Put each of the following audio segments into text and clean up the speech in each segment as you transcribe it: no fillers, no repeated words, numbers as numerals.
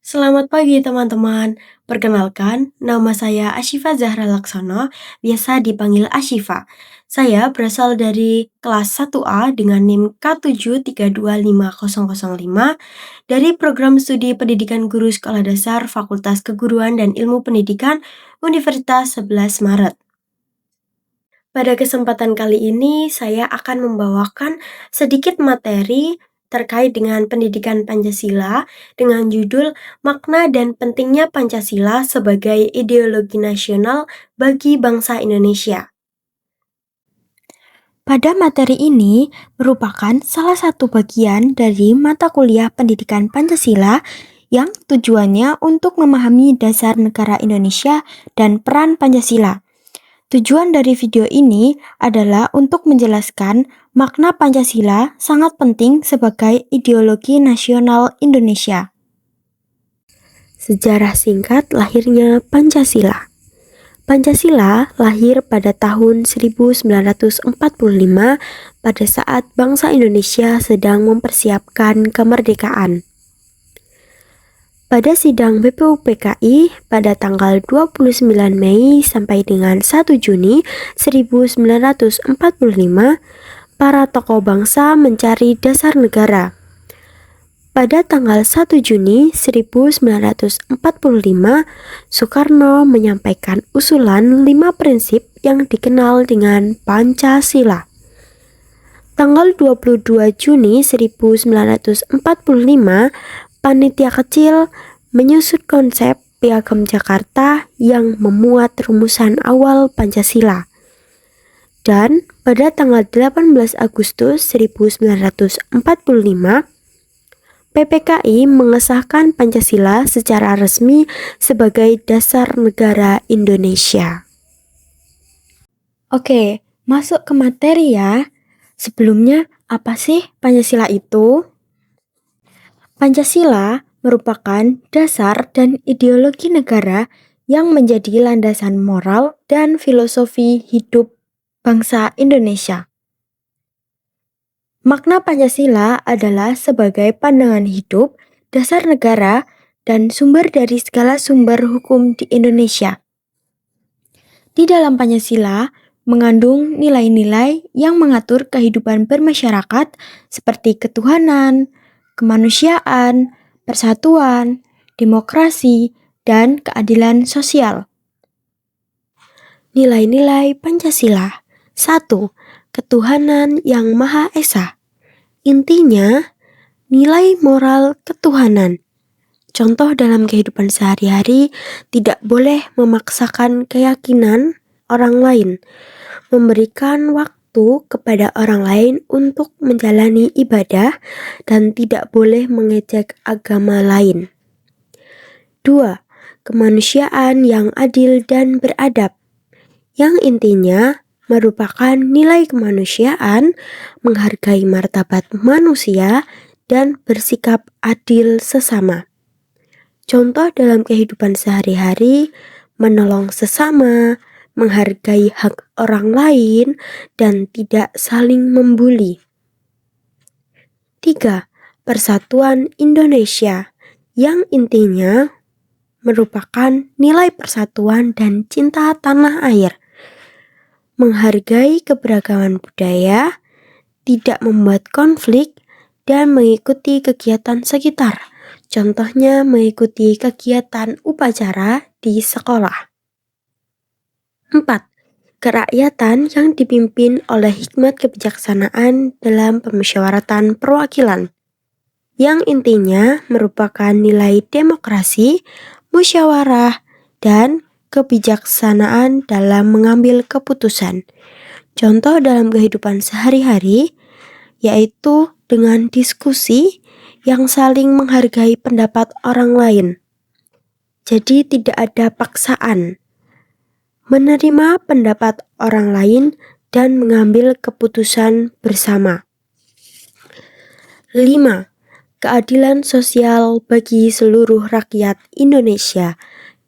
Selamat pagi teman-teman. Perkenalkan, nama saya Asyifa Zahra Laksono, biasa dipanggil Asyifa. Saya berasal dari kelas 1A dengan NIM K7325005 dari program studi pendidikan guru sekolah dasar Fakultas Keguruan dan Ilmu Pendidikan Universitas 11 Maret. Pada kesempatan kali ini, saya akan membawakan sedikit materi terkait dengan pendidikan Pancasila dengan judul Makna dan Pentingnya Pancasila sebagai Ideologi Nasional bagi Bangsa Indonesia. Pada materi ini merupakan salah satu bagian dari mata kuliah pendidikan Pancasila yang tujuannya untuk memahami dasar negara Indonesia dan peran Pancasila. Tujuan dari video ini adalah untuk menjelaskan makna Pancasila sangat penting sebagai ideologi nasional Indonesia. Sejarah singkat lahirnya Pancasila. Pancasila lahir pada tahun 1945 pada saat bangsa Indonesia sedang mempersiapkan kemerdekaan. Pada sidang BPUPKI pada tanggal 29 Mei sampai dengan 1 Juni 1945, para tokoh bangsa mencari dasar negara. Pada tanggal 1 Juni 1945, Soekarno menyampaikan usulan 5 prinsip yang dikenal dengan Pancasila. Tanggal 22 Juni 1945, panitia kecil menyusun konsep Piagam Jakarta yang memuat rumusan awal Pancasila. Dan pada tanggal 18 Agustus 1945, PPKI mengesahkan Pancasila secara resmi sebagai dasar negara Indonesia. Oke, masuk ke materi ya. Sebelumnya, apa sih Pancasila itu? Pancasila merupakan dasar dan ideologi negara yang menjadi landasan moral dan filosofi hidup bangsa Indonesia. Makna Pancasila adalah sebagai pandangan hidup, dasar negara, dan sumber dari segala sumber hukum di Indonesia. Di dalam Pancasila mengandung nilai-nilai yang mengatur kehidupan bermasyarakat seperti ketuhanan, kemanusiaan, persatuan, demokrasi, dan keadilan sosial. Nilai-nilai Pancasila. 1. Ketuhanan yang Maha Esa. Intinya, nilai moral ketuhanan. Contoh dalam kehidupan sehari-hari, tidak boleh memaksakan keyakinan orang lain, memberikan waktu kepada orang lain untuk menjalani ibadah, dan tidak boleh mengejek agama lain. 2. Kemanusiaan yang adil dan beradab, yang intinya merupakan nilai kemanusiaan, menghargai martabat manusia, dan bersikap adil sesama. Contoh dalam kehidupan sehari-hari, menolong sesama, menghargai hak orang lain, dan tidak saling membuli. 3. Persatuan Indonesia, yang intinya merupakan nilai persatuan dan cinta tanah air, menghargai keberagaman budaya, tidak membuat konflik, dan mengikuti kegiatan sekitar. Contohnya mengikuti kegiatan upacara di sekolah. 4. Kerakyatan yang dipimpin oleh hikmat kebijaksanaan dalam pemusyawaratan perwakilan, yang intinya merupakan nilai demokrasi, musyawarah, dan kebijaksanaan dalam mengambil keputusan. Contoh dalam kehidupan sehari-hari yaitu dengan diskusi yang saling menghargai pendapat orang lain. Jadi tidak ada paksaan. Menerima pendapat orang lain dan mengambil keputusan bersama. 5. Keadilan sosial bagi seluruh rakyat Indonesia,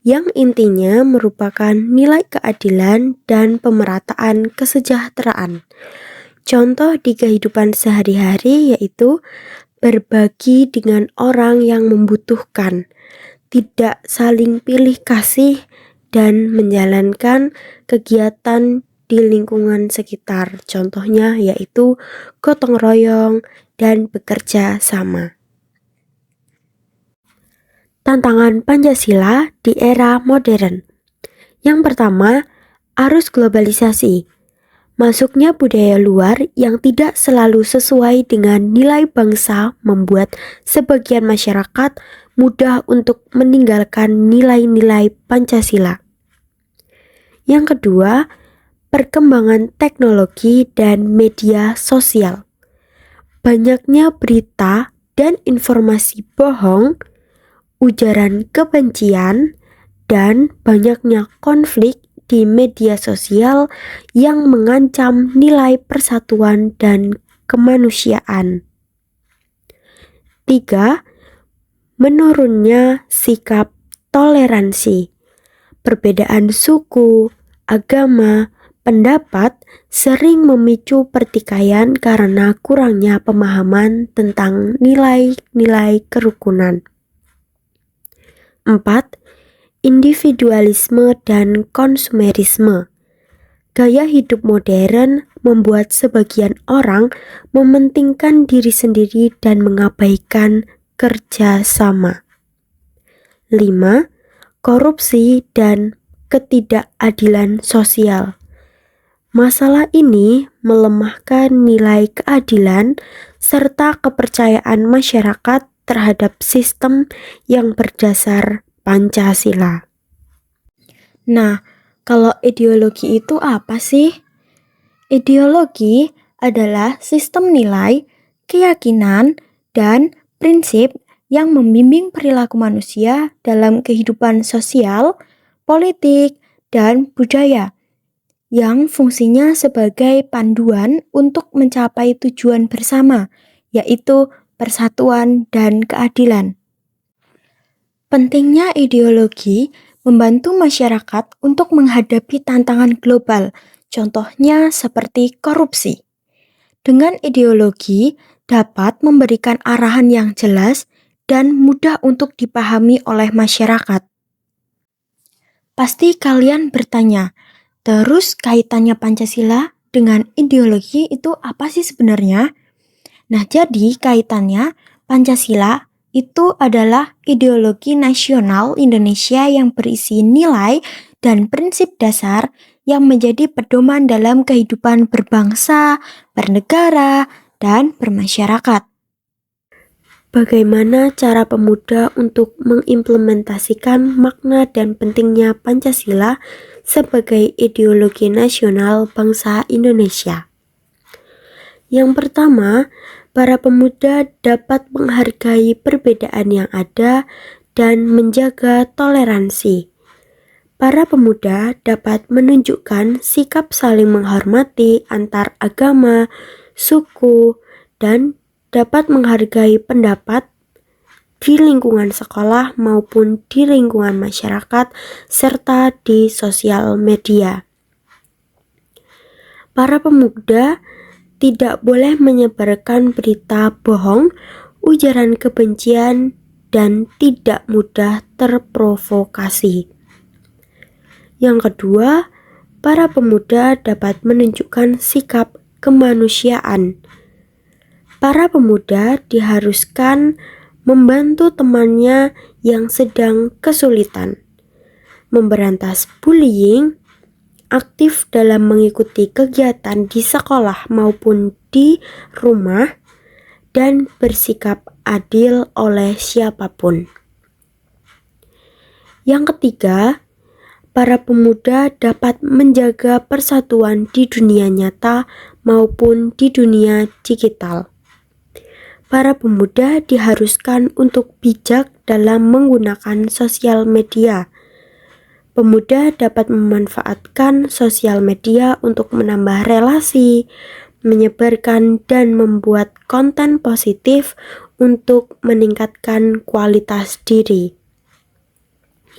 yang intinya merupakan nilai keadilan dan pemerataan kesejahteraan. Contoh di kehidupan sehari-hari yaitu berbagi dengan orang yang membutuhkan, tidak saling pilih kasih, dan menjalankan kegiatan di lingkungan sekitar. Contohnya yaitu gotong royong dan bekerja sama. Tantangan Pancasila di era modern. Yang pertama, arus globalisasi. Masuknya budaya luar yang tidak selalu sesuai dengan nilai bangsa membuat sebagian masyarakat mudah untuk meninggalkan nilai-nilai Pancasila. Yang kedua, perkembangan teknologi dan media sosial. Banyaknya berita dan informasi bohong, ujaran kebencian, dan banyaknya konflik di media sosial yang mengancam nilai persatuan dan kemanusiaan. 3. Menurunnya sikap toleransi. Perbedaan suku, agama, pendapat sering memicu pertikaian karena kurangnya pemahaman tentang nilai-nilai kerukunan. 4. Individualisme dan konsumerisme. Gaya hidup modern membuat sebagian orang mementingkan diri sendiri dan mengabaikan kerja sama. 5. Korupsi dan ketidakadilan sosial. Masalah ini melemahkan nilai keadilan serta kepercayaan masyarakat terhadap sistem yang berdasar Pancasila. Nah, kalau ideologi itu apa sih? Ideologi adalah sistem nilai, keyakinan, dan prinsip yang membimbing perilaku manusia dalam kehidupan sosial, politik, dan budaya, yang fungsinya sebagai panduan untuk mencapai tujuan bersama, yaitu persatuan dan keadilan. Pentingnya ideologi membantu masyarakat untuk menghadapi tantangan global, contohnya seperti korupsi. Dengan ideologi dapat memberikan arahan yang jelas dan mudah untuk dipahami oleh masyarakat. Pasti kalian bertanya, terus kaitannya Pancasila dengan ideologi itu apa sih sebenarnya? Nah, jadi kaitannya Pancasila itu adalah ideologi nasional Indonesia yang berisi nilai dan prinsip dasar yang menjadi pedoman dalam kehidupan berbangsa, bernegara, dan bermasyarakat. Bagaimana cara pemuda untuk mengimplementasikan makna dan pentingnya Pancasila sebagai ideologi nasional bangsa Indonesia? Yang pertama, para pemuda dapat menghargai perbedaan yang ada dan menjaga toleransi. Para pemuda dapat menunjukkan sikap saling menghormati antar agama, suku, dan dapat menghargai pendapat di lingkungan sekolah maupun di lingkungan masyarakat serta di sosial media. Para pemuda tidak boleh menyebarkan berita bohong, ujaran kebencian, dan tidak mudah terprovokasi. Yang kedua, para pemuda dapat menunjukkan sikap kemanusiaan. Para pemuda diharuskan membantu temannya yang sedang kesulitan, memberantas bullying, aktif dalam mengikuti kegiatan di sekolah maupun di rumah, dan bersikap adil oleh siapapun. Yang ketiga, para pemuda dapat menjaga persatuan di dunia nyata maupun di dunia digital. Para pemuda diharuskan untuk bijak dalam menggunakan sosial media. Pemuda dapat memanfaatkan sosial media untuk menambah relasi, menyebarkan dan membuat konten positif untuk meningkatkan kualitas diri.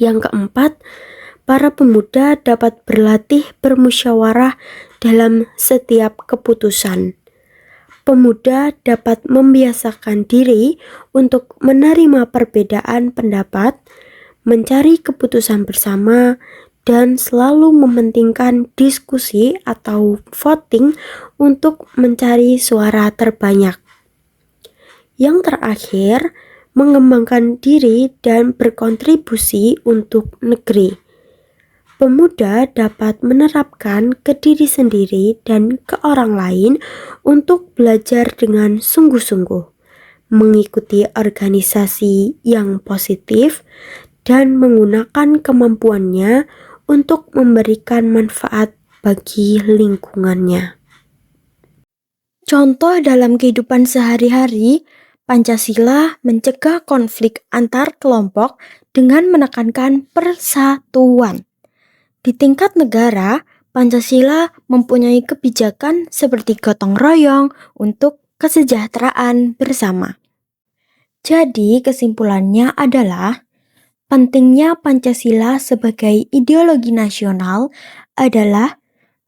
Yang keempat, para pemuda dapat berlatih bermusyawarah dalam setiap keputusan. Pemuda dapat membiasakan diri untuk menerima perbedaan pendapat, mencari keputusan bersama, dan selalu mementingkan diskusi atau voting untuk mencari suara terbanyak. Yang terakhir, mengembangkan diri dan berkontribusi untuk negeri. Pemuda dapat menerapkan ke diri sendiri dan ke orang lain untuk belajar dengan sungguh-sungguh, mengikuti organisasi yang positif, dan menggunakan kemampuannya untuk memberikan manfaat bagi lingkungannya. Contoh dalam kehidupan sehari-hari, Pancasila mencegah konflik antar kelompok dengan menekankan persatuan. Di tingkat negara, Pancasila mempunyai kebijakan seperti gotong royong untuk kesejahteraan bersama. Jadi, kesimpulannya adalah pentingnya Pancasila sebagai ideologi nasional adalah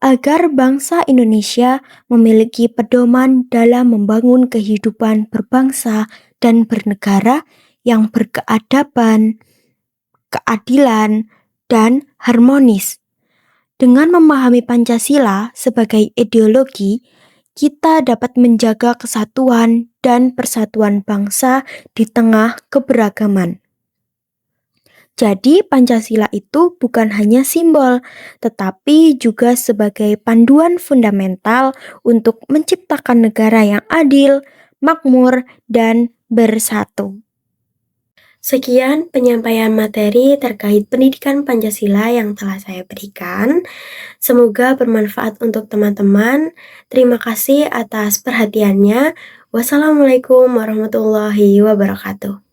agar bangsa Indonesia memiliki pedoman dalam membangun kehidupan berbangsa dan bernegara yang berkeadaban, keadilan, dan harmonis. Dengan memahami Pancasila sebagai ideologi, kita dapat menjaga kesatuan dan persatuan bangsa di tengah keberagaman. Jadi Pancasila itu bukan hanya simbol, tetapi juga sebagai panduan fundamental untuk menciptakan negara yang adil, makmur, dan bersatu. Sekian penyampaian materi terkait pendidikan Pancasila yang telah saya berikan. Semoga bermanfaat untuk teman-teman. Terima kasih atas perhatiannya. Wassalamualaikum warahmatullahi wabarakatuh.